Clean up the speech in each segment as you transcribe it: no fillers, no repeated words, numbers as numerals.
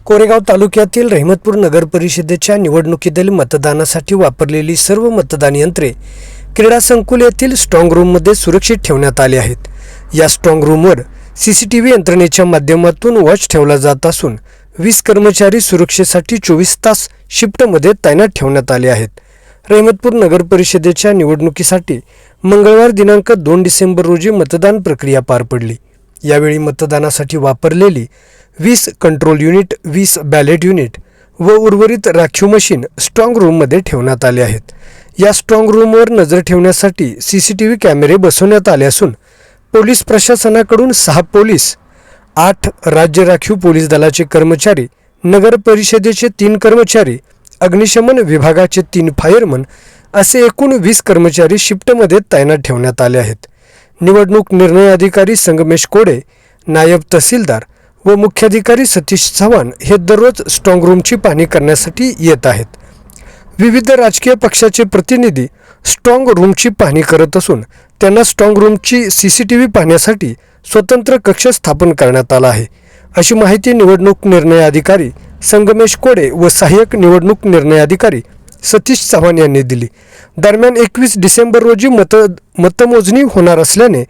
कोरेगाव तालुक्यातील रहमतपूर नगर परिषदेच्या निवडणुकीतील मतदानासाठी वापरलेली सर्व मतदान यंत्रे क्रीडा संकुल येथील स्ट्रॉंग रूममध्ये सुरक्षित ठेवण्यात आली आहेत। या स्ट्रॉंग रूमवर सीसीटीव्ही यंत्रणेच्या माध्यमातून वॉच ठेवला जात असून 20 कर्मचारी सुरक्षेसाठी 24 तास शिफ्टमध्ये तैनात ठेवण्यात आले आहेत। रहमतपूर नगर परिषदेच्या निवडणुकीसाठी मंगळवार दिनांक 2 डिसेंबर रोजी मतदान प्रक्रिया पार पडली। यावेळी मतदानासाठी वापरलेली 20 कंट्रोल युनिट, 20 बॅलेट युनिट व उर्वरित राखीव मशीन स्ट्रॉंग रूममध्ये ठेवण्यात आले आहेत। या स्ट्रॉंग रूमवर नजर ठेवण्यासाठी सीसीटीव्ही कॅमेरे बसवण्यात आले असून पोलीस प्रशासनाकडून 6 पोलीस, 8 राज्य राखीव पोलीस दलाचे कर्मचारी, नगर परिषदेचे 3 कर्मचारी, अग्निशमन विभागाचे 3 फायरमन असे एकूण 20 कर्मचारी शिफ्टमध्ये तैनात ठेवण्यात आले आहेत। निवडणूक निर्णय अधिकारी संगमेश कोडे, नायब तहसीलदार व मुख्याधिकारी सतीश चव्हाण हे दररोज स्ट्रॉंग रूमची पाहणी करण्यासाठी येत आहेत। विविध राजकीय पक्षाचे प्रतिनिधी स्ट्रॉंग रूमची पाहणी करत असून त्यांना स्ट्रॉंग रूमची सीसीटीव्ही पाहण्यासाठी स्वतंत्र कक्ष स्थापन करण्यात आला आहे, अशी माहिती निवडणूक निर्णय अधिकारी संगमेश कोडे व सहाय्यक निवडणूक निर्णय अधिकारी सतीश चव्हाण यांनी दिली। दरम्यान 21 डिसेंबर रोजी मतमोजणी होणार असल्याने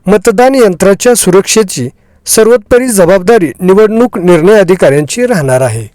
मतदान यंत्राच्या सुरक्षेची सर्वोपरी जबाबदारी निवडणूक निर्णय अधिकाऱ्यांची राहणार आहे।